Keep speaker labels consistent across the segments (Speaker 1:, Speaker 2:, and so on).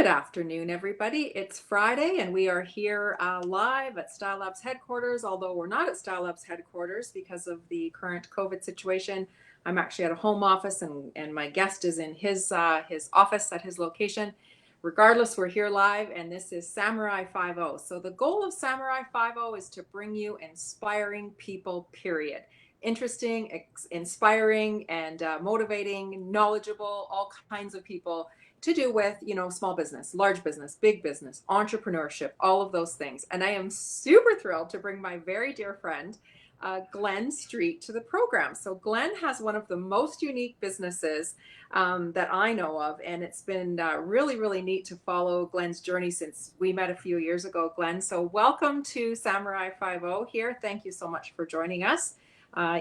Speaker 1: Good afternoon, everybody. It's Friday, and we are here live at Stylelabs headquarters, although we're not at Stylelabs headquarters because of the current COVID situation. I'm actually at a home office, and my guest is in his office at his location. Regardless, we're here live, and this is Samurai 5.0. So the goal of Samurai 5.0 is to bring you inspiring people, period. Interesting, inspiring, and motivating, knowledgeable, all kinds of people to do with, small business, large business, big business, entrepreneurship, all of those things. And I am super thrilled to bring my very dear friend, Glenn Street, to the program. So Glenn has one of the most unique businesses that I know of, and it's been really, really neat to follow Glenn's journey since we met a few years ago, Glenn. So welcome to Samurai 5.0 here. Thank you so much for joining us.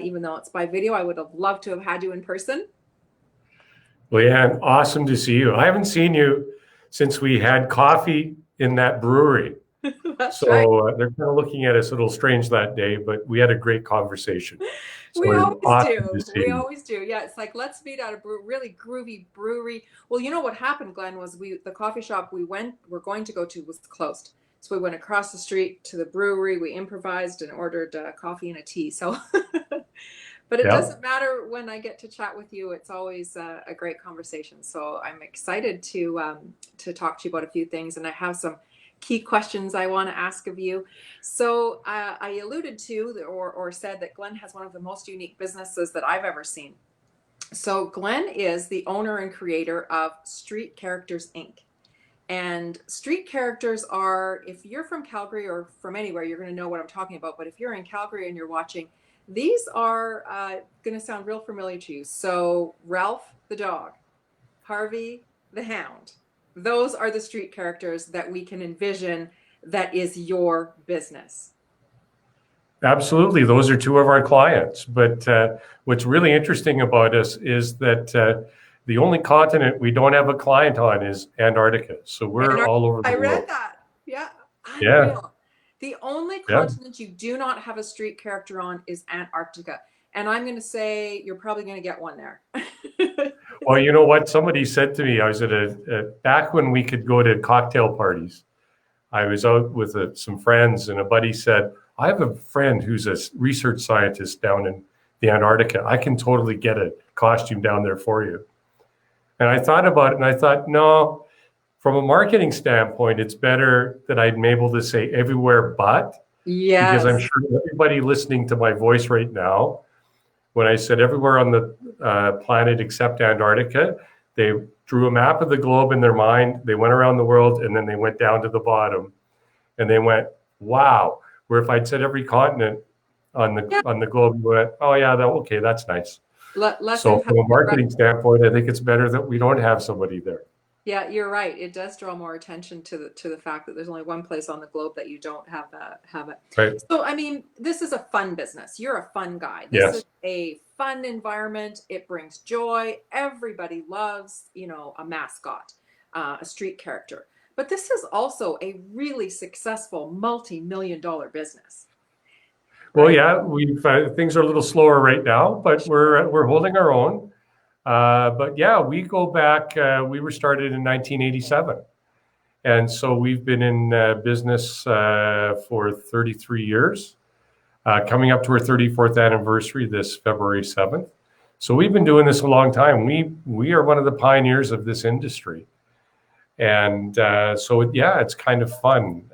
Speaker 1: Even though it's by video, I would have loved to have had you in person.
Speaker 2: Leanne, awesome to see you. I haven't seen you since we had coffee in that brewery.
Speaker 1: That's
Speaker 2: so
Speaker 1: right.
Speaker 2: They're kind of looking at us a little strange that day, but we had a great conversation. So
Speaker 1: We always
Speaker 2: awesome
Speaker 1: do.
Speaker 2: to see
Speaker 1: We
Speaker 2: you.
Speaker 1: always do. Yeah, it's like, let's meet at a really groovy brewery. Well, you know what happened, Glenn, was the coffee shop we're going to go to was closed. So we went across the street to the brewery. We improvised and ordered coffee and a tea. So, but it doesn't matter when I get to chat with you. It's always a great conversation. So I'm excited to talk to you about a few things, and I have some key questions I want to ask of you. So I alluded to or said that Glenn has one of the most unique businesses that I've ever seen. So Glenn is the owner and creator of Street Characters Inc. And street characters are, if you're from Calgary or from anywhere, you're going to know what I'm talking about. But if you're in Calgary and you're watching, these are going to sound real familiar to you. So Ralph the dog, Harvey the hound, those are the street characters that we can envision that is your business.
Speaker 2: Absolutely. Those are two of our clients. But what's really interesting about us is that the only continent we don't have a client on is Antarctica. So we're all over the world.
Speaker 1: I read that. Yeah.
Speaker 2: Yeah.
Speaker 1: Unreal. The only continent you do not have a street character on is Antarctica. And I'm going to say you're probably going to get one there.
Speaker 2: Well, you know what? Somebody said to me, I was at back when we could go to cocktail parties. I was out with some friends, and a buddy said, I have a friend who's a research scientist down in the Antarctica. I can totally get a costume down there for you. And I thought about it, and I thought, no, from a marketing standpoint, it's better that I'm able to say everywhere but.
Speaker 1: Yes.
Speaker 2: Because I'm sure everybody listening to my voice right now, when I said everywhere on the planet except Antarctica, they drew a map of the globe in their mind, they went around the world, and then they went down to the bottom. And they went, wow. Where if I'd said every continent on the globe, you went, oh yeah, okay, that's nice. So from a marketing standpoint, I think it's better that we don't have somebody there.
Speaker 1: Yeah, you're right. It does draw more attention to the fact that there's only one place on the globe that you don't have it.
Speaker 2: Right.
Speaker 1: So, I mean, this is a fun business. You're a fun guy. This is a fun environment. It brings joy. Everybody loves, a mascot, a street character. But this is also a really successful multi-million-dollar business.
Speaker 2: Well, yeah, things are a little slower right now, but we're holding our own. But yeah, we go back. We were started in 1987, and so we've been in business for 33 years, coming up to our 34th anniversary this February 7th. So we've been doing this a long time. We are one of the pioneers of this industry, and it's kind of fun.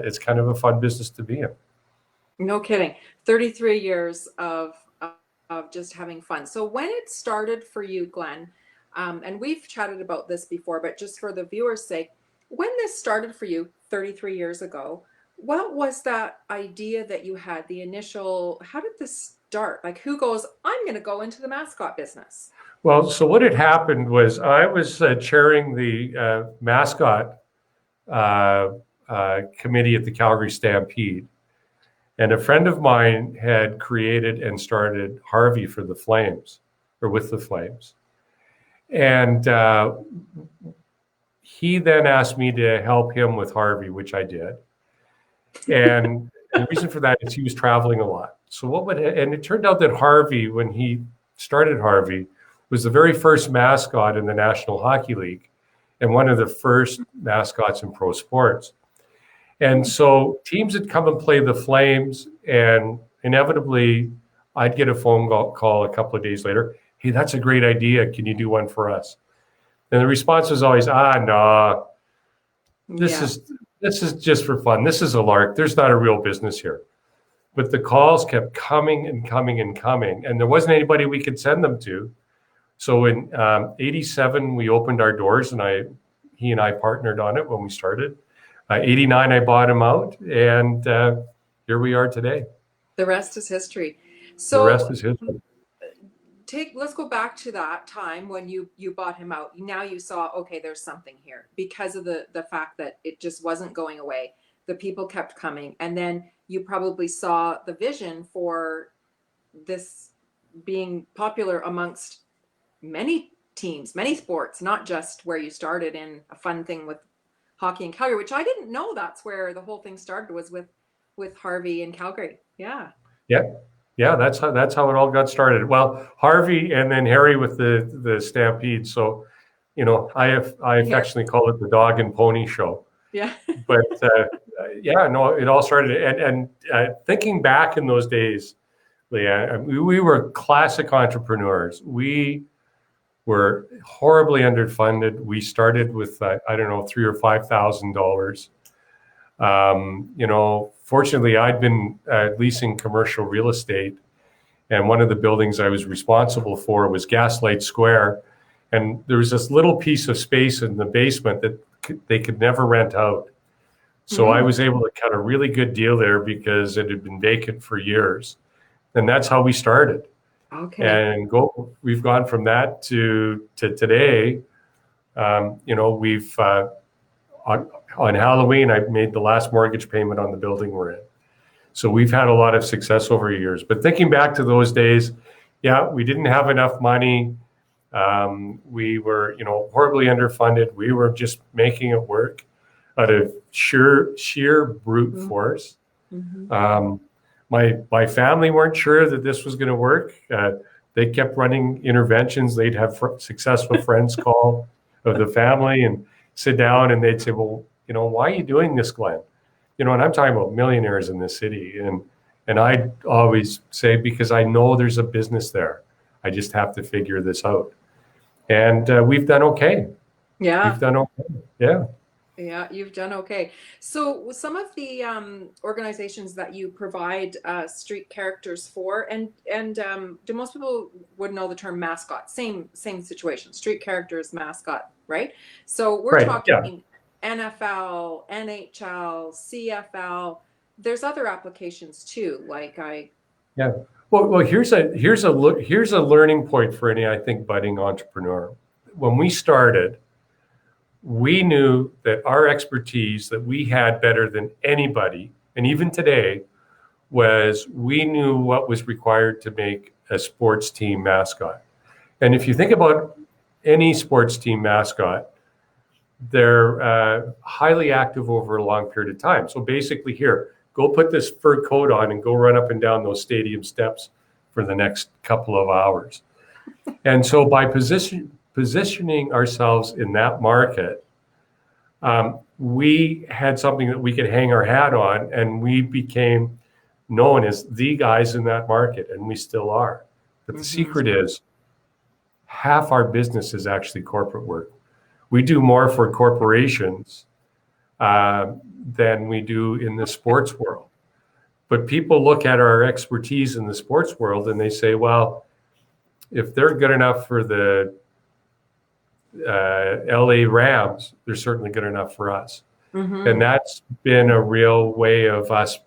Speaker 2: It's kind of a fun business to be in.
Speaker 1: No kidding. 33 years of just having fun. So when it started for you, Glenn, and we've chatted about this before, but just for the viewers' sake, when this started for you 33 years ago, what was that idea that you had, the initial, how did this start? Like, who goes, I'm going to go into the mascot business?
Speaker 2: Well, so what had happened was I was chairing the mascot committee at the Calgary Stampede. And a friend of mine had created and started Harvey for the Flames, or with the Flames. And he then asked me to help him with Harvey, which I did. And the reason for that is he was traveling a lot. So and it turned out that Harvey, when he started Harvey, was the very first mascot in the National Hockey League. and one of the first mascots in pro sports. And so teams would come and play the Flames, and inevitably I'd get a phone call a couple of days later. Hey, that's a great idea. Can you do one for us? And the response was always, no, this is just for fun. This is a lark. There's not a real business here. But the calls kept coming and coming and coming, and there wasn't anybody we could send them to. So in '87, we opened our doors, and he and I partnered on it when we started. '89, I bought him out, and here we are today.
Speaker 1: The rest is history. So
Speaker 2: the rest is history.
Speaker 1: Let's go back to that time when you bought him out. Now you saw, okay, there's something here because of the fact that it just wasn't going away. The people kept coming, and then you probably saw the vision for this being popular amongst many teams, many sports, not just where you started in a fun thing with hockey in Calgary, which I didn't know that's where the whole thing started, was with Harvey in Calgary.
Speaker 2: Yeah, that's how it all got started. Well, Harvey and then Harry with the Stampede. So, I affectionately call it the dog and pony show.
Speaker 1: Yeah.
Speaker 2: But it all started. And thinking back in those days, Leanne, we were classic entrepreneurs. We were horribly underfunded. We started with $3,000 or $5,000. Fortunately, I'd been leasing commercial real estate, and one of the buildings I was responsible for was Gaslight Square, and there was this little piece of space in the basement that they could never rent out. So I was able to cut a really good deal there because it had been vacant for years, and that's how we started.
Speaker 1: Okay.
Speaker 2: And we've gone from that to today. We've on Halloween, I made the last mortgage payment on the building we're in. So we've had a lot of success over the years. But thinking back to those days, we didn't have enough money. We were, horribly underfunded. We were just making it work out of sheer brute force. My family weren't sure that this was going to work. They kept running interventions. They'd have successful friends call of the family and sit down, and they'd say, well, why are you doing this, Glenn? And I'm talking about millionaires in this city. And I'd always say, because I know there's a business there. I just have to figure this out. And we've done okay.
Speaker 1: Yeah.
Speaker 2: We've done okay. Yeah.
Speaker 1: Yeah, you've done okay. So some of the organizations that you provide street characters for, and do most people would know the term mascot? Same situation. Street characters, mascot, right? So we're talking NFL, NHL, CFL. There's other applications too.
Speaker 2: Well, here's a learning point for any, I think, budding entrepreneur. When we started, we knew that our expertise that we had better than anybody, and even today, was we knew what was required to make a sports team mascot. And if you think about any sports team mascot, they're highly active over a long period of time. So basically, here, go put this fur coat on and go run up and down those stadium steps for the next couple of hours. And so by positioning ourselves in that market, we had something that we could hang our hat on, and we became known as the guys in that market, and we still are. But the secret is, half our business is actually corporate work. We do more for corporations than we do in the sports world. But people look at our expertise in the sports world and they say, well, if they're good enough for the LA Rams, they're certainly good enough for us. And that's been a real way of us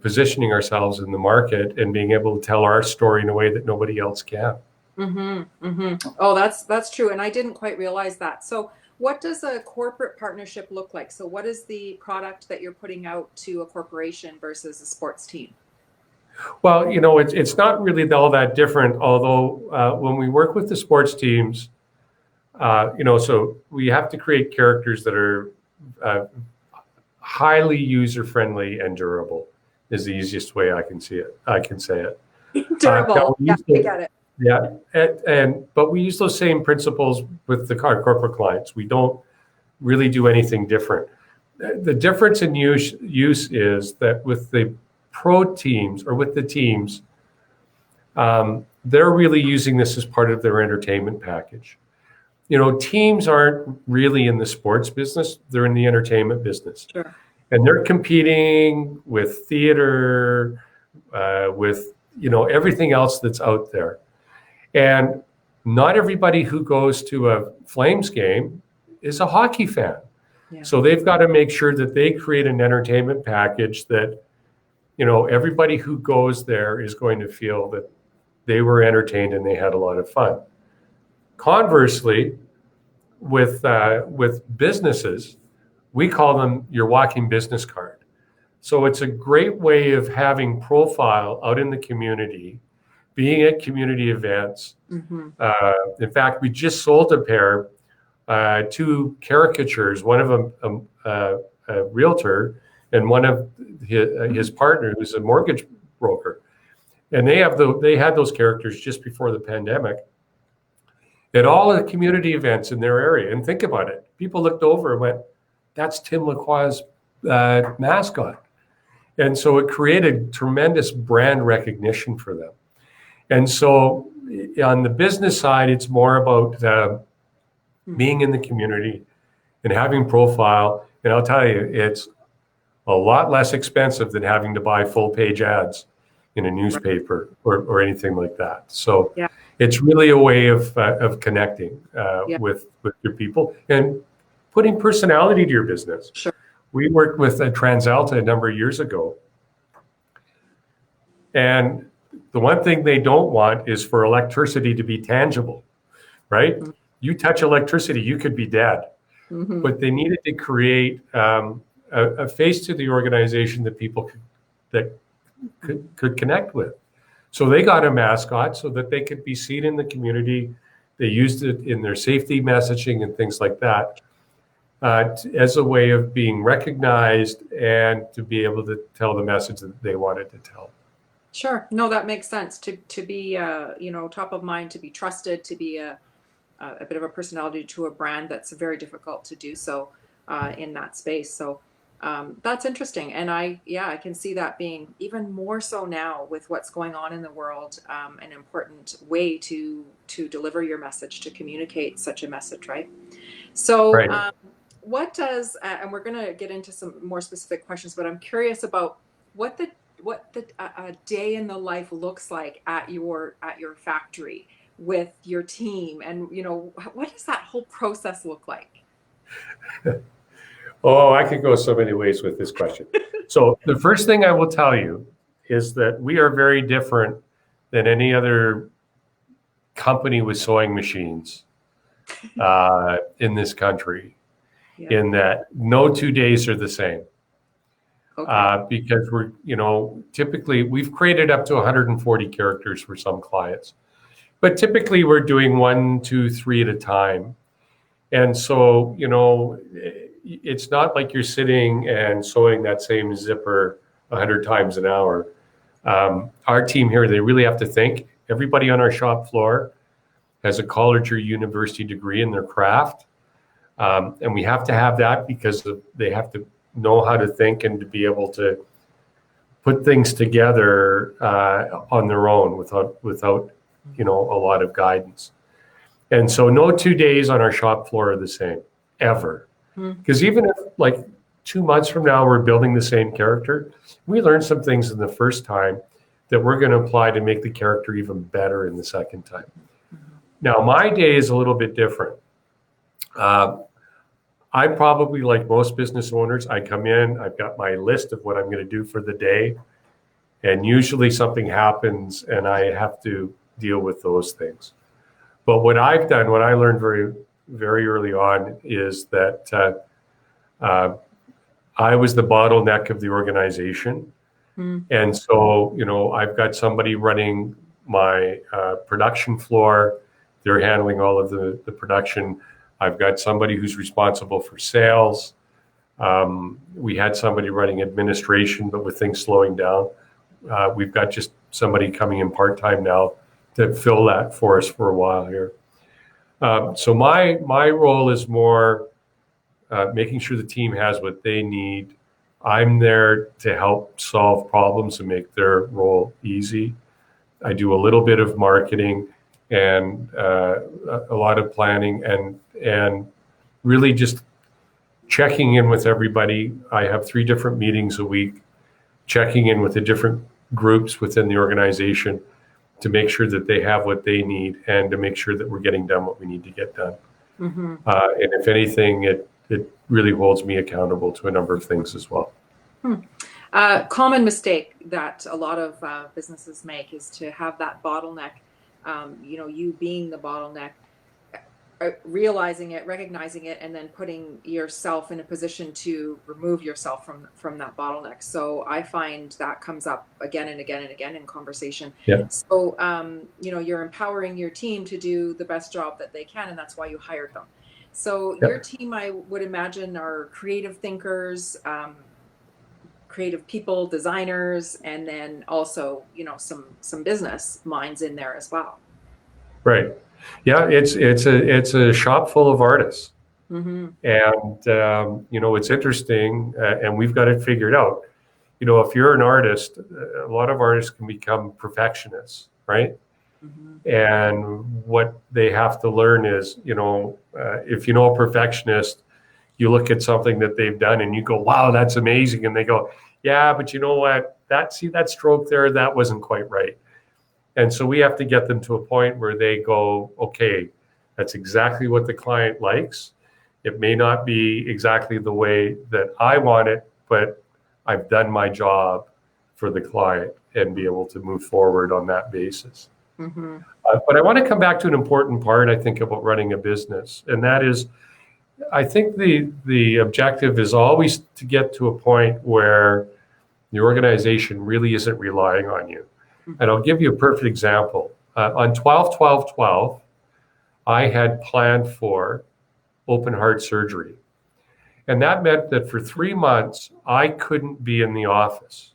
Speaker 2: positioning ourselves in the market and being able to tell our story in a way that nobody else can.
Speaker 1: Oh, that's true. And I didn't quite realize that. So what does a corporate partnership look like? So what is the product that you're putting out to a corporation versus a sports team?
Speaker 2: Well, it's not really all that different, although when we work with the sports teams, so we have to create characters that are highly user-friendly and durable is the easiest way I can say it.
Speaker 1: Durable. Yeah, I get it.
Speaker 2: Yeah, but we use those same principles with our corporate clients. We don't really do anything different. The difference in use is that with the pro teams or with the teams, they're really using this as part of their entertainment package. Teams aren't really in the sports business; they're in the entertainment business,
Speaker 1: Sure.
Speaker 2: and they're competing with theater, with everything else that's out there. And not everybody who goes to a Flames game is a hockey fan.
Speaker 1: Yeah.
Speaker 2: So they've got to make sure that they create an entertainment package that, everybody who goes there is going to feel that they were entertained and they had a lot of fun. Conversely, with businesses, we call them your walking business card. So it's a great way of having profile out in the community, being at community events.
Speaker 1: Mm-hmm.
Speaker 2: In fact, we just sold a pair, two caricatures, one of them a realtor and one of his partner who's a mortgage broker. And they had those characters just before the pandemic at all the community events in their area. And think about it. People looked over and went, that's Tim Lacroix's mascot. And so it created tremendous brand recognition for them. And so on the business side, it's more about being in the community and having profile. And I'll tell you, it's a lot less expensive than having to buy full page ads in a newspaper or anything like that. So
Speaker 1: yeah.
Speaker 2: It's really a way of connecting with your people and putting personality to your business.
Speaker 1: Sure.
Speaker 2: We worked with TransAlta a number of years ago. And the one thing they don't want is for electricity to be tangible, right? Mm-hmm. You touch electricity, you could be dead. Mm-hmm. But they needed to create a face to the organization that people could connect with. So they got a mascot so that they could be seen in the community. They used it in their safety messaging and things like that as a way of being recognized and to be able to tell the message that they wanted to tell.
Speaker 1: Sure. No, that makes sense. To be top of mind, to be trusted, to be a bit of a personality to a brand that's very difficult to do so in that space. So that's interesting. And I can see that being even more so now with what's going on in the world, an important way to deliver your message, to communicate such a message, right? So right. What does, and we're going to get into some more specific questions, but I'm curious about what the day in the life looks like at your factory with your team, and what does that whole process look like?
Speaker 2: Oh, I could go so many ways with this question. So the first thing I will tell you is that we are very different than any other company with sewing machines in this country, in that no 2 days are the same. Okay. Because we're, typically we've created up to 140 characters for some clients, but typically we're doing 1, 2, 3 at a time. And so, it's not like you're sitting and sewing that same zipper 100 times an hour. Our team here, they really have to think. Everybody on our shop floor has a college or university degree in their craft. And we have to have that because they have to know how to think and to be able to put things together on their own without a lot of guidance. And so no 2 days on our shop floor are the same, ever. Because even if like 2 months from now we're building the same character, we learn some things in the first time that we're going to apply to make the character even better in the second time. Now, my day is a little bit different. I probably, like most business owners, I come in, I've got my list of what I'm going to do for the day, and usually something happens and I have to deal with those things. But what I've done, what I learned very, very early on is that I was the bottleneck of the organization. And so, I've got somebody running my production floor. They're handling all of the production. I've got somebody who's responsible for sales. We had somebody running administration, but with things slowing down, we've got just somebody coming in part-time now fill that for us for a while here. So my role is more making sure the team has what they need. I'm there to help solve problems and make their role easy. I do a little bit of marketing and a lot of planning and really just checking in with everybody. I have 3 different meetings a week, checking in with the different groups within the organization to make sure that they have what they need and to make sure that we're getting done what we need to get done.
Speaker 1: Mm-hmm.
Speaker 2: And if anything, it really holds me accountable to a number of things as well.
Speaker 1: Common mistake that a lot of businesses make is to have that bottleneck, you being the bottleneck, realizing it, recognizing it, and then putting yourself in a position to remove yourself from that bottleneck. So I find that comes up again and again and again in conversation.
Speaker 2: Yeah.
Speaker 1: So, you're empowering your team to do the best job that they can, and that's why you hired them. So your team, I would imagine, are creative thinkers, creative people, designers, and then also, some business minds in there as well. Right.
Speaker 2: Yeah, it's a shop full of artists.
Speaker 1: Mm-hmm.
Speaker 2: And it's interesting, and we've got it figured out. If you're an artist, a lot of artists can become perfectionists, right?
Speaker 1: Mm-hmm.
Speaker 2: And what they have to learn is, if a perfectionist, you look at something that they've done and you go, wow, that's amazing. And they go, yeah, but you know what? That stroke there, that wasn't quite right. And so we have to get them to a point where they go, okay, that's exactly what the client likes. It may not be exactly the way that I want it, but I've done my job for the client and be able to move forward on that basis.
Speaker 1: Mm-hmm.
Speaker 2: But I want to come back to an important part, I think, about running a business. And that is, I think the objective is always to get to a point where the organization really isn't relying on you. And I'll give you a perfect example. On 12/12/12, I had planned for open heart surgery. And that meant that for 3 months, I couldn't be in the office.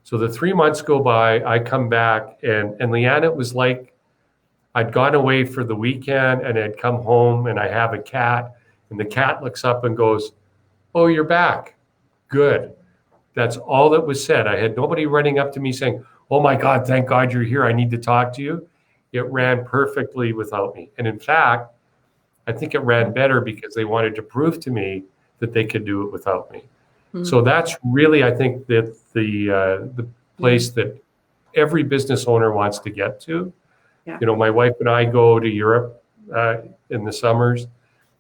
Speaker 2: So the 3 months go by, I come back, and Leanne, it was like I'd gone away for the weekend and I'd come home and I have a cat, and the cat looks up and goes, oh, you're back. Good. That's all that was said. I had nobody running up to me saying, oh my God, thank God you're here. I need to talk to you. It ran perfectly without me. And in fact, I think it ran better because they wanted to prove to me that they could do it without me. Mm-hmm. So that's really, I think, that the place that every business owner wants to get to. Yeah. My wife and I go to Europe in the summers,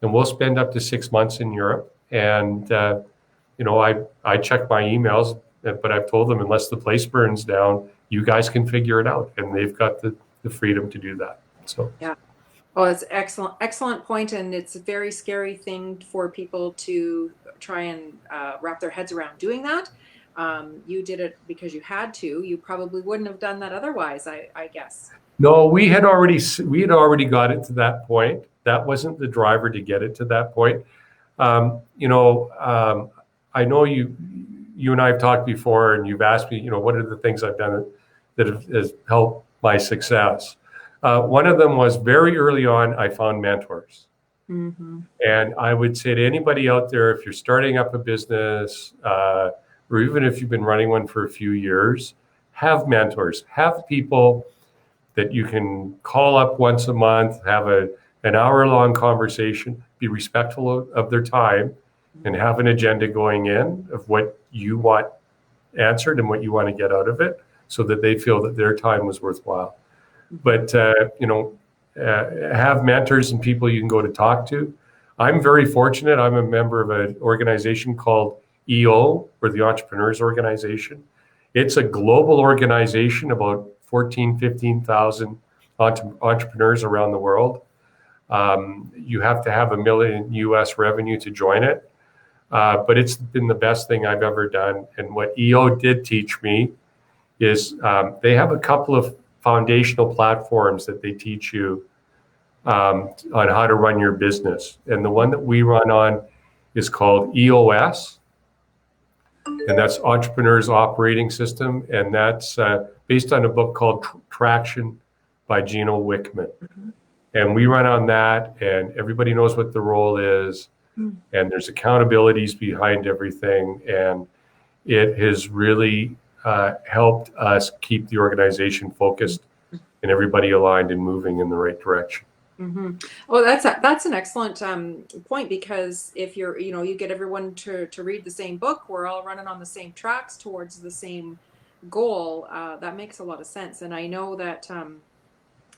Speaker 2: and we'll spend up to 6 months in Europe. And, I check my emails, but I've told them, unless the place burns down, you guys can figure it out. And they've got the freedom to do that. So,
Speaker 1: yeah. Oh, it's excellent point. And it's a very scary thing for people to try and wrap their heads around doing that. You did it because you had to. You probably wouldn't have done that otherwise, I guess.
Speaker 2: No, we had already got it to that point. That wasn't the driver to get it to that point. I know you and I have talked before, and you've asked me, what are the things I've done that has helped my success? One of them was very early on, I found mentors. Mm-hmm. And I would say to anybody out there, if you're starting up a business, or even if you've been running one for a few years, have mentors, have people that you can call up once a month, have an hour-long conversation, be respectful of their time, and have an agenda going in of what you want answered and what you want to get out of it, so that they feel that their time was worthwhile. But, have mentors and people you can go to talk to. I'm very fortunate. I'm a member of an organization called EO, or the Entrepreneurs Organization. It's a global organization, about 15,000 entrepreneurs around the world. You have to have $1 million US revenue to join it. But it's been the best thing I've ever done. And what EO did teach me is they have a couple of foundational platforms that they teach you on how to run your business. And the one that we run on is called EOS, and that's Entrepreneur's Operating System. And that's based on a book called Traction by Gino Wickman. And we run on that, and everybody knows what the role is, and there's accountabilities behind everything. And it has really helped us keep the organization focused and everybody aligned and moving in the right direction.
Speaker 1: Well, that's an excellent point, because if you get everyone to read the same book, we're all running on the same tracks towards the same goal. That makes a lot of sense. And I know that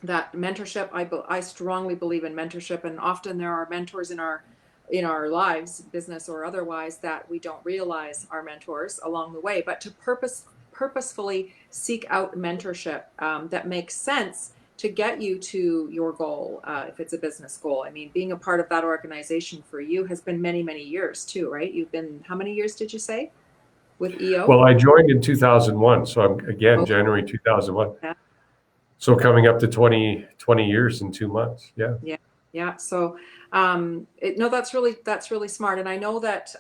Speaker 1: that mentorship, I strongly believe in mentorship, and often there are mentors in our lives, business or otherwise, that we don't realize are mentors along the way. But to purposefully seek out mentorship that makes sense to get you to your goal, if it's a business goal. I mean, being a part of that organization for you has been many, many years too, right? You've been, how many years did you say with EO?
Speaker 2: Well, I joined in 2001, so I'm again January 2001.
Speaker 1: Yeah.
Speaker 2: So coming up to 20 years in 2 months. Yeah.
Speaker 1: Yeah. So, no, that's really smart. And I know that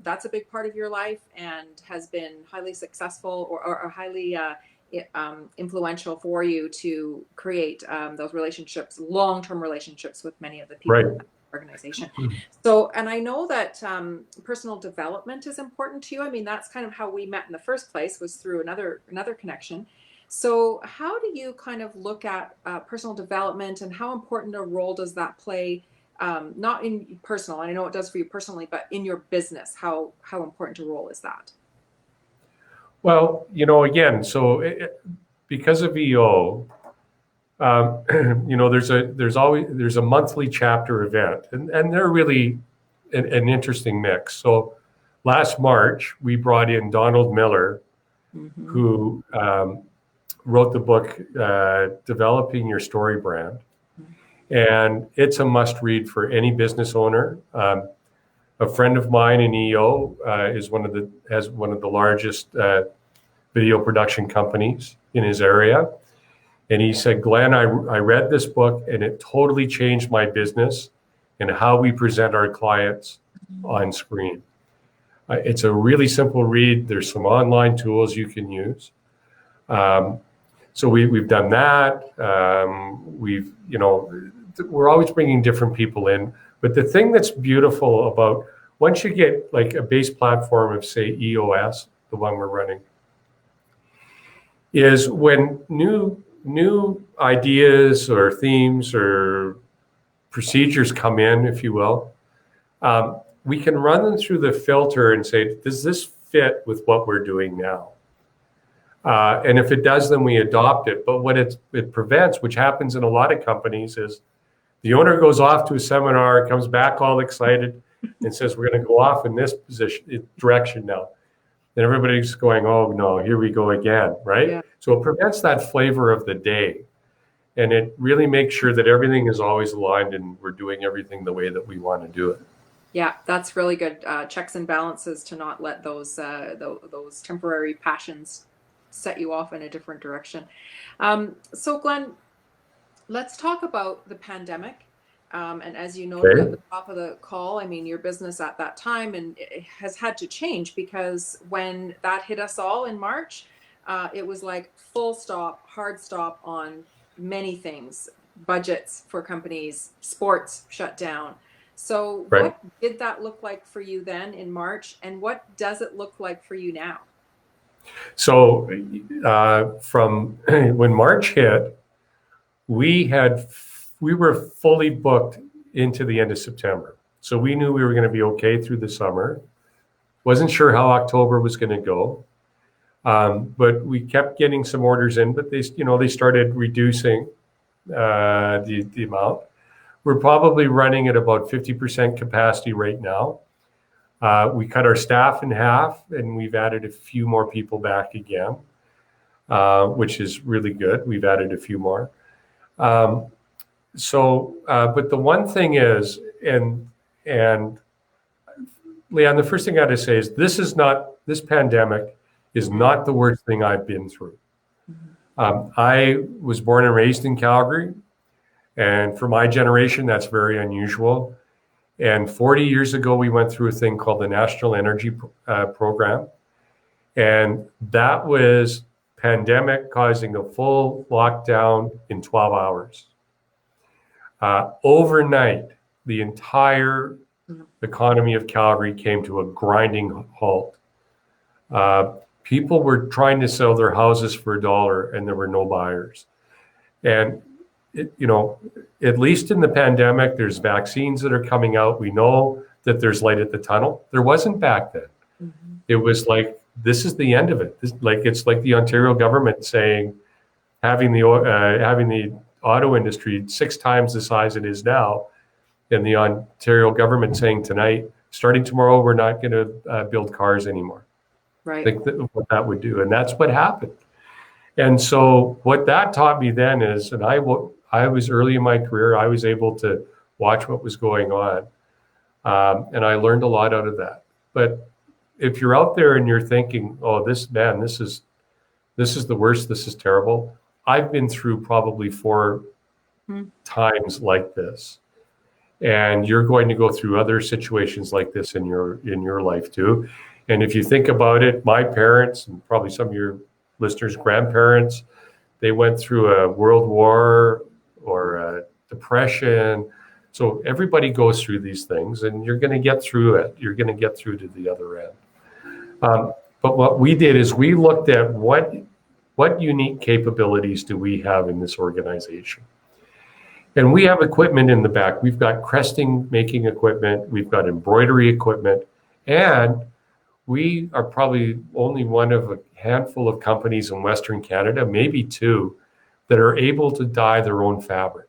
Speaker 1: that's a big part of your life and has been highly successful or highly influential for you to create those relationships, long-term relationships with many of the people in the organization. So, and I know that personal development is important to you. I mean, that's kind of how we met in the first place, was through another connection. So how do you kind of look at personal development, and how important a role does that play, not in personal, I know it does for you personally, but in your business, how important a role is that?
Speaker 2: Well, again, so because of EO, there's a monthly chapter event, and they're really an interesting mix. So last March, we brought in Donald Miller, who wrote the book, Developing Your Story Brand. And it's a must read for any business owner. A friend of mine in EO has one of the largest video production companies in his area. And he said, Glenn, I read this book and it totally changed my business and how we present our clients on screen. It's a really simple read. There's some online tools you can use. So we've done that. We're always bringing different people in. But the thing that's beautiful about, once you get like a base platform of, say, EOS, the one we're running, is when new ideas or themes or procedures come in, if you will, we can run them through the filter and say, does this fit with what we're doing now? And if it does, then we adopt it. But what it prevents, which happens in a lot of companies, is the owner goes off to a seminar, comes back all excited, and says, we're going to go off in this direction now. And everybody's going, oh no, here we go again, right? Yeah. So it prevents that flavor of the day. And it really makes sure that everything is always aligned and we're doing everything the way that we want to do it.
Speaker 1: Yeah, that's really good. Checks and balances to not let those temporary passions set you off in a different direction. So Glenn, let's talk about the pandemic. And as you noted at the top of the call, I mean, your business at that time and it has had to change, because when that hit us all in March, it was like full stop, hard stop on many things, budgets for companies, sports shut down. So what did that look like for you then in March, and what does it look like for you now?
Speaker 2: So from when March hit, we were fully booked into the end of September. So we knew we were going to be okay through the summer. Wasn't sure how October was going to go. But we kept getting some orders in, but they started reducing the amount. We're probably running at about 50% capacity right now. We cut our staff in half, and we've added a few more people back again, which is really good. We've added a few more. But the one thing is, and Leanne, the first thing I got to say is this pandemic is not the worst thing I've been through. I was born and raised in Calgary, and for my generation, that's very unusual. And 40 years ago, we went through a thing called the National Energy Program, and that was pandemic causing a full lockdown in 12 hours. Overnight, the entire economy of Calgary came to a grinding halt. People were trying to sell their houses for $1 and there were no buyers. And, at least in the pandemic, there's vaccines that are coming out. We know that there's light at the tunnel. There wasn't back then. Mm-hmm. It was like, this is the end of it. It's like the Ontario government saying, having the auto industry 6 times the size it is now, and the Ontario government saying tonight, starting tomorrow, we're not going to build cars anymore.
Speaker 1: Right.
Speaker 2: Think what that would do, and that's what happened. And so what that taught me then is, and I was early in my career, I was able to watch what was going on, and I learned a lot out of that. But if you're out there and you're thinking, oh, this is the worst, this is terrible. I've been through probably 4 times like this. And you're going to go through other situations like this in your life too. And if you think about it, my parents and probably some of your listeners' grandparents, they went through a world war or a depression. So everybody goes through these things, and you're going to get through it. You're going to get through to the other end. But what we did is we looked at what unique capabilities do we have in this organization. And we have equipment in the back. We've got cresting making equipment. We've got embroidery equipment. And we are probably only one of a handful of companies in Western Canada, maybe 2, that are able to dye their own fabric.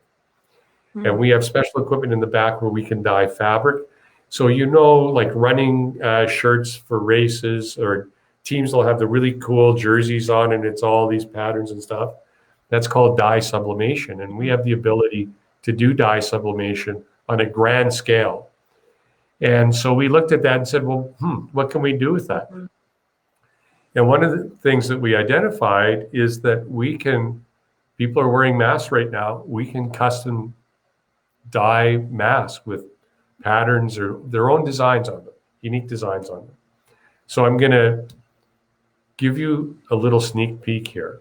Speaker 2: Mm-hmm. And we have special equipment in the back where we can dye fabric. So, like running shirts for races, or teams will have the really cool jerseys on and it's all these patterns and stuff. That's called dye sublimation. And we have the ability to do dye sublimation on a grand scale. And so we looked at that and said, well, what can we do with that? Mm-hmm. And one of the things that we identified is that people are wearing masks right now. We can custom dye masks with patterns or their own designs on them, unique designs on them. So I'm going to give you a little sneak peek here.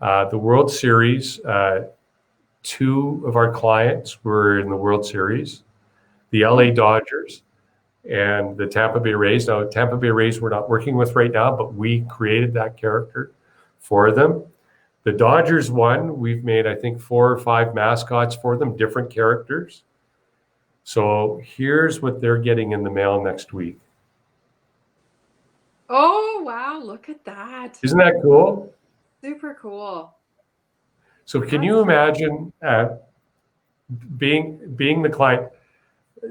Speaker 2: The World Series, 2 of our clients were in the World Series, the LA Dodgers and the Tampa Bay Rays. Now, Tampa Bay Rays we're not working with right now, but we created that character for them. The Dodgers won. We've made, I think, 4 or 5 mascots for them, different characters. So here's what they're getting in the mail next week.
Speaker 1: Oh, wow. Look at that.
Speaker 2: Isn't that cool?
Speaker 1: Super cool.
Speaker 2: So can you imagine being the client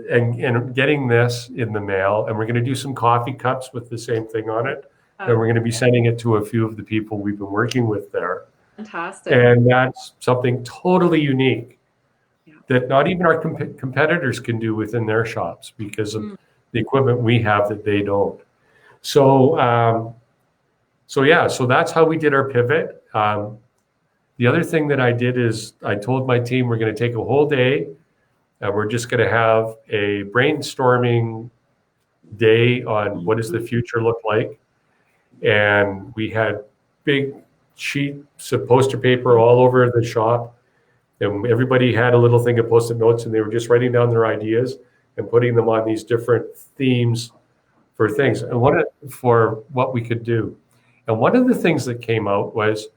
Speaker 2: and getting this in the mail? And we're going to do some coffee cups with the same thing on it. And we're going to be sending it to a few of the people we've been working with there.
Speaker 1: Fantastic.
Speaker 2: And that's something totally unique that not even our competitors can do within their shops because of the equipment we have that they don't. So that's how we did our pivot. The other thing that I did is I told my team we're going to take a whole day and we're just going to have a brainstorming day on what does the future look like. And we had big sheets of poster paper all over the shop. And everybody had a little thing of Post-it notes, and they were just writing down their ideas and putting them on these different themes for things and for what we could do. And one of the things that came out was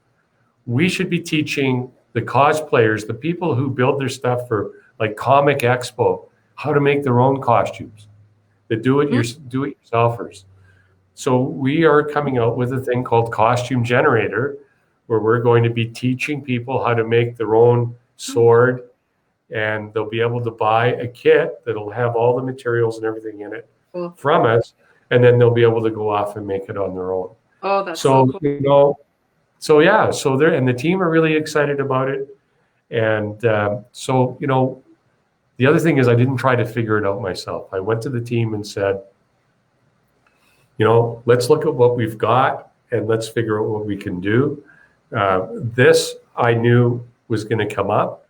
Speaker 2: we should be teaching the cosplayers, the people who build their stuff for like Comic Expo, how to make their own costumes, the do-it-yourselfers. So we are coming out with a thing called Costume Generator, where we're going to be teaching people how to make their own sword, and they'll be able to buy a kit that'll have all the materials and everything in it from us, and then they'll be able to go off and make it on their own.
Speaker 1: Oh, that's so cool.
Speaker 2: So they're, and the team are really excited about it. And the other thing is I didn't try to figure it out myself. I went to the team and said, let's look at what we've got and let's figure out what we can do. This I knew was going to come up.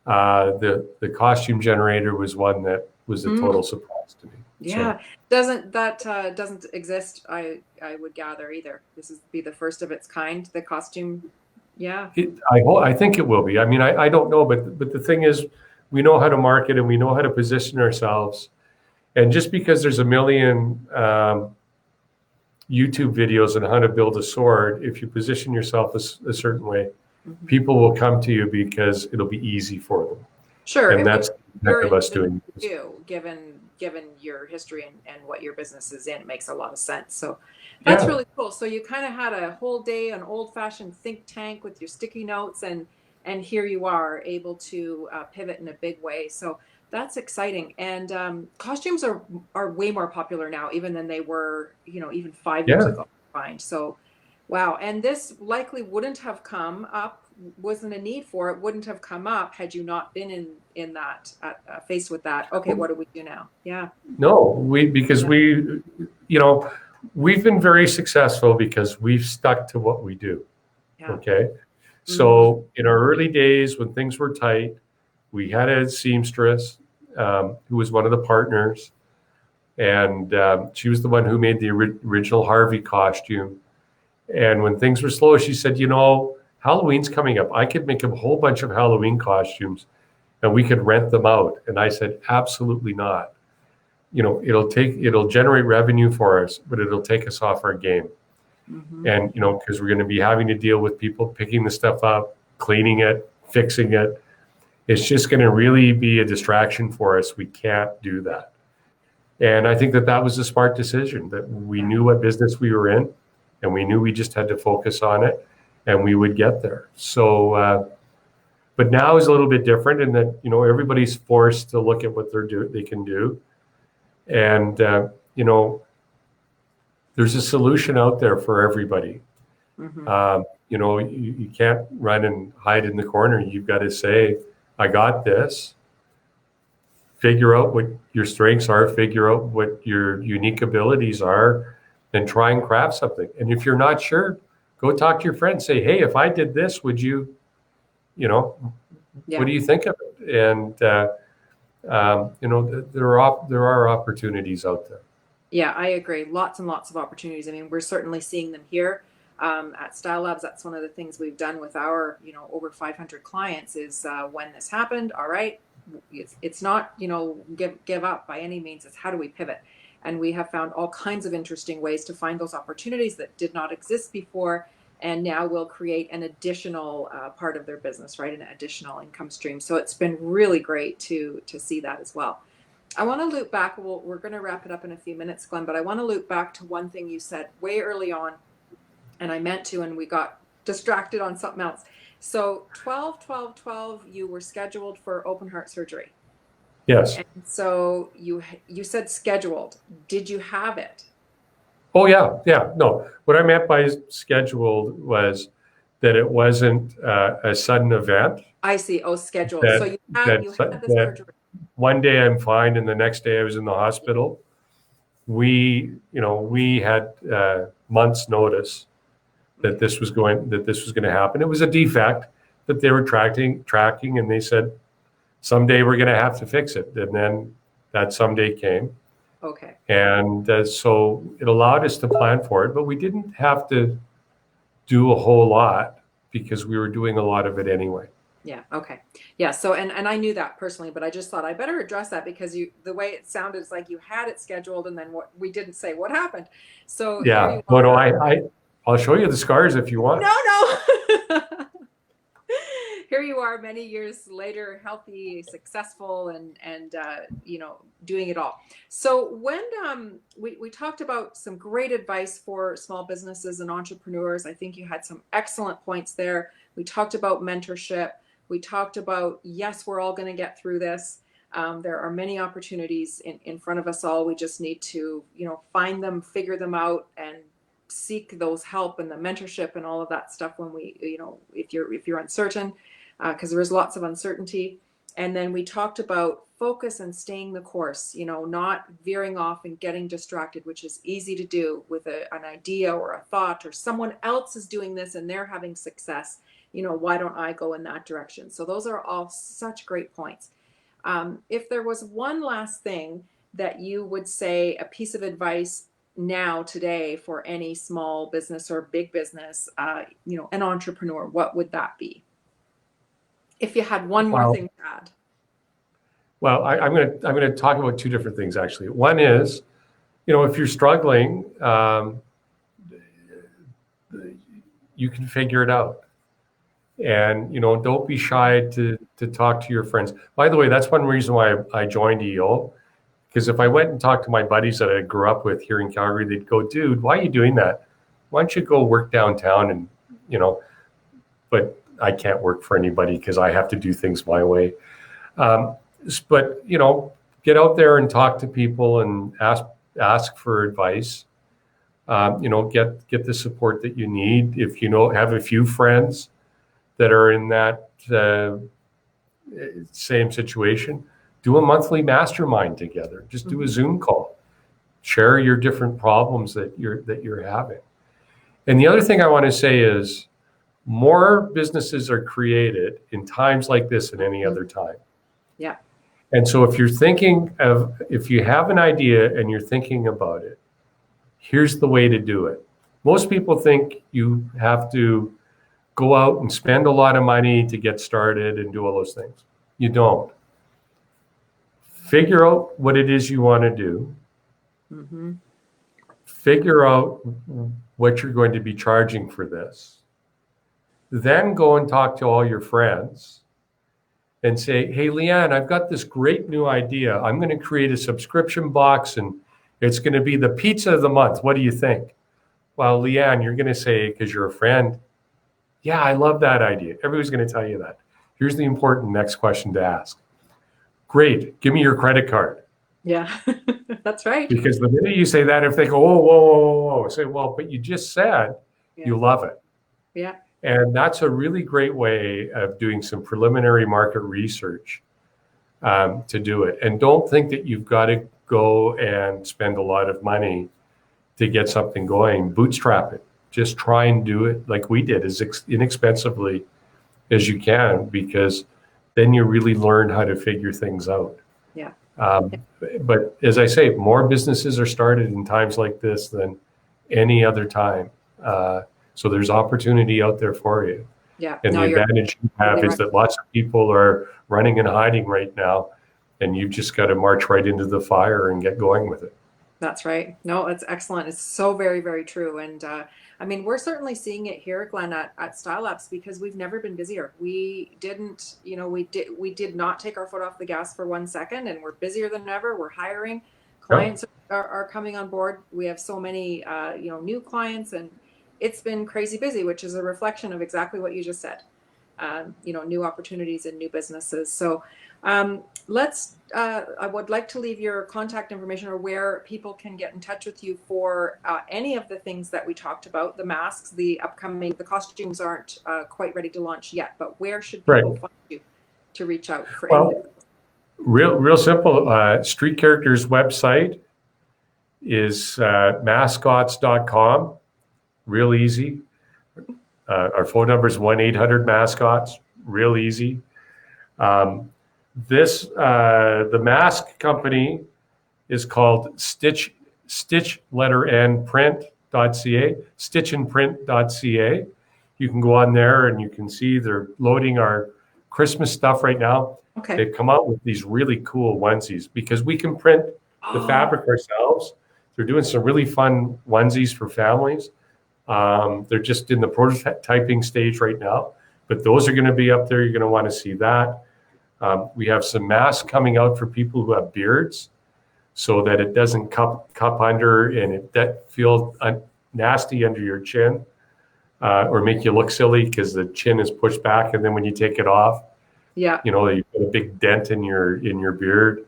Speaker 2: The costume generator was one that was a total surprise to me.
Speaker 1: Yeah, doesn't exist. I would gather either. This is be the first of its kind. The costume, yeah.
Speaker 2: I think it will be. I mean, I don't know, but the thing is, we know how to market and we know how to position ourselves. And just because there's a million YouTube videos on how to build a sword, if you position yourself a certain way, people will come to you because it'll be easy for them.
Speaker 1: Sure,
Speaker 2: and that's of us doing this.
Speaker 1: Given your history and what your business is in, it makes a lot of sense. So that's really cool. So you kind of had a whole day, an old-fashioned think tank with your sticky notes, and here you are able to pivot in a big way. So that's exciting. And costumes are way more popular now, even than they were, even 5 years ago. So, wow. And this likely wouldn't have come up, wasn't a need for it, wouldn't have come up had you not been in that faced with that. Okay, what do we do now? Yeah.
Speaker 2: No, because we've been very successful because we've stuck to what we do. Yeah. Okay. So in our early days when things were tight, we had a seamstress who was one of the partners, and she was the one who made the original Harvey costume. And when things were slow, she said, Halloween's coming up. I could make a whole bunch of Halloween costumes and we could rent them out. And I said, absolutely not. It'll generate revenue for us, but it'll take us off our game. And, because we're going to be having to deal with people picking the stuff up, cleaning it, fixing it. It's just going to really be a distraction for us. We can't do that. And I think that was a smart decision, that we knew what business we were in and we knew we just had to focus on it and we would get there. So, but now is a little bit different in that, everybody's forced to look at what they can do. And, there's a solution out there for everybody. You can't run and hide in the corner. You've got to say, I got this. Figure out what your strengths are, figure out what your unique abilities are, and try and craft something. And if you're not sure, go talk to your friends. Say, hey, if I did this, would you, what do you think of it? And, there are opportunities out there.
Speaker 1: Yeah, I agree. Lots and lots of opportunities. I mean, we're certainly seeing them here at Style Labs. That's one of the things we've done with our, over 500 clients is when this happened, all right, it's not, give up by any means. It's how do we pivot? And we have found all kinds of interesting ways to find those opportunities that did not exist before. And now will create an additional part of their business, right? An additional income stream. So it's been really great to see that as well. I want to loop back. We're going to wrap it up in a few minutes, Glenn, but I want to loop back to one thing you said way early on, and I meant to, and we got distracted on something else. So 12/12/12, you were scheduled for open heart surgery.
Speaker 2: Yes.
Speaker 1: And so you said scheduled. Did you have it?
Speaker 2: Oh, yeah. Yeah. No, what I meant by scheduled was that it wasn't a sudden event.
Speaker 1: I see. Oh, scheduled. So you had the surgery.
Speaker 2: One day I'm fine, and the next day I was in the hospital. We had months' notice that this was going to happen. It was a defect that they were tracking, and they said someday we're going to have to fix it. And then that someday came.
Speaker 1: Okay.
Speaker 2: And so it allowed us to plan for it, but we didn't have to do a whole lot because we were doing a lot of it anyway.
Speaker 1: Yeah. Okay. Yeah. So, and I knew that personally, but I just thought I better address that because the way it sounded is like you had it scheduled and then what we didn't say what happened. So
Speaker 2: yeah. No, I'll show you the scars if you want.
Speaker 1: No. Here you are many years later, healthy, successful, and doing it all. So when we talked about some great advice for small businesses and entrepreneurs, I think you had some excellent points there. We talked about mentorship. We talked about, yes, we're all going to get through this. There are many opportunities in front of us all. We just need to, find them, figure them out, and seek those help and the mentorship and all of that stuff when we, if you're uncertain, because there is lots of uncertainty. And then we talked about focus and staying the course, not veering off and getting distracted, which is easy to do with an idea or a thought, or someone else is doing this and they're having success. why don't I go in that direction? So those are all such great points. If there was one last thing that you would say, a piece of advice now today for any small business or big business, an entrepreneur, what would that be? If you had one more thing to add.
Speaker 2: Well, I'm going to talk about two different things, actually. One is, if you're struggling, you can figure it out. And, don't be shy to talk to your friends. By the way, that's one reason why I joined 𝐸, because if I went and talked to my buddies that I grew up with here in Calgary, they'd go, dude, why are you doing that? Why don't you go work downtown? And, but I can't work for anybody because I have to do things my way. But, get out there and talk to people and ask for advice. Get the support that you need. If have a few friends that are in that same situation, do a monthly mastermind together. Just do a Zoom call. Share your different problems that you're having. And the other thing I want to say is, more businesses are created in times like this than any other time.
Speaker 1: Yeah.
Speaker 2: And so if you have an idea and you're thinking about it, here's the way to do it. Most people think you have to go out and spend a lot of money to get started and do all those things. You don't. Figure out what it is you want to do.
Speaker 1: Mm-hmm.
Speaker 2: Figure out what you're going to be charging for this. Then go and talk to all your friends and say, hey, Leanne, I've got this great new idea. I'm going to create a subscription box and it's going to be the pizza of the month. What do you think? Well, Leanne, you're going to say, because you're a friend, yeah, I love that idea. Everybody's going to tell you that. Here's the important next question to ask. Great. Give me your credit card.
Speaker 1: Yeah, that's right.
Speaker 2: Because the minute you say that, if they go, whoa, whoa, whoa, whoa, say, well, but you just said you love it.
Speaker 1: Yeah.
Speaker 2: And that's a really great way of doing some preliminary market research to do it. And don't think that you've got to go and spend a lot of money to get something going. Bootstrap it. Just try and do it like we did, as inexpensively as you can, because then you really learn how to figure things out.
Speaker 1: Yeah.
Speaker 2: But as I say, more businesses are started in times like this than any other time. So there's opportunity out there for you.
Speaker 1: Yeah.
Speaker 2: And the advantage you have is that lots of people are running and hiding right now, and you've just got to march right into the fire and get going with it.
Speaker 1: That's right. No, it's excellent. It's so very, very true. And we're certainly seeing it here, Glenn, at Style Labs, because we've never been busier. We didn't, we did not take our foot off the gas for 1 second, and we're busier than ever. We're hiring. Clients are coming on board. We have so many, new clients, and it's been crazy busy, which is a reflection of exactly what you just said. New opportunities and new businesses. So I would like to leave your contact information, or where people can get in touch with you for any of the things that we talked about, the masks, the costumes aren't quite ready to launch yet, but where should people find you to reach out for anything?
Speaker 2: Real simple. Street Characters website is mascots.com. Real easy. Our phone number is 1-800-MASCOTS. Real easy. The mask company is called Stitch letter N print.ca, stitchandprint.ca. You can go on there and you can see they're loading our Christmas stuff right now. Okay. They've come out with these really cool onesies because we can print the fabric ourselves. They're doing some really fun onesies for families. They're just in the prototyping stage right now, but those are going to be up there. You're going to want to see that. We have some masks coming out for people who have beards, so that it doesn't cup under and that feels nasty under your chin, or make you look silly because the chin is pushed back, and then when you take it off, you put a big dent in your beard.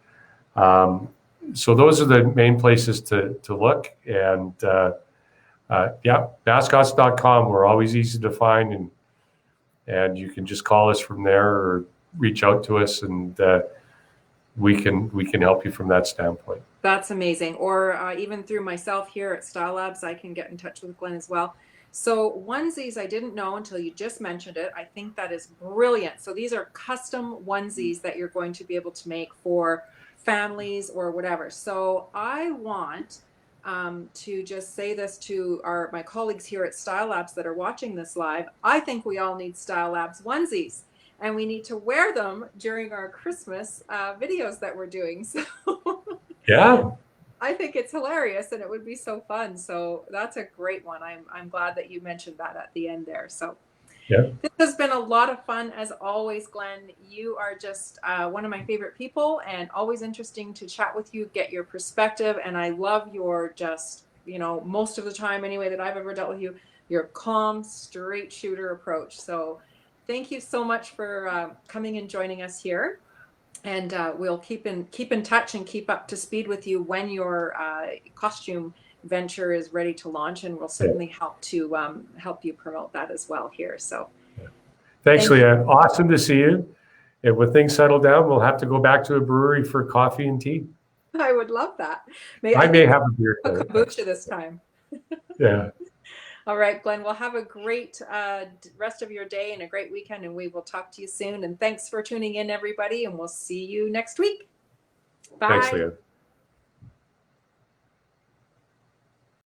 Speaker 2: So those are the main places to look. And mascots.com. We're always easy to find, and you can just call us from there or reach out to us, and we can help you from that standpoint.
Speaker 1: That's amazing. Or even through myself here at Style Labs, I can get in touch with Glenn as well. So onesies, I didn't know until you just mentioned it. I think that is brilliant. So these are custom onesies that you're going to be able to make for families or whatever. So I want to just say this to my colleagues here at Style Labs that are watching this live. I think we all need Style Labs onesies, and we need to wear them during our Christmas videos that we're doing. So
Speaker 2: Yeah.
Speaker 1: I think it's hilarious, and it would be so fun. So that's a great one. I'm glad that you mentioned that at the end there. So
Speaker 2: Yeah.
Speaker 1: this has been a lot of fun as always, Glenn. You are just one of my favorite people, and always interesting to chat with you, get your perspective. And I love your just, most of the time anyway that I've ever dealt with you, your calm, straight shooter approach. So thank you so much for coming and joining us here. And we'll keep in touch and keep up to speed with you when your costume venture is ready to launch, and we'll certainly help you promote that as well here. So
Speaker 2: Thanks,
Speaker 1: thank you.
Speaker 2: Leah. Awesome to see you. And when things settle down, we'll have to go back to a brewery for coffee and tea.
Speaker 1: I would love that.
Speaker 2: I may have a beer.
Speaker 1: A kombucha this time.
Speaker 2: Yeah.
Speaker 1: All right, Glenn, well, have a great rest of your day and a great weekend, and we will talk to you soon. And thanks for tuning in, everybody, and we'll see you next week. Bye.
Speaker 2: Thanks, Leah.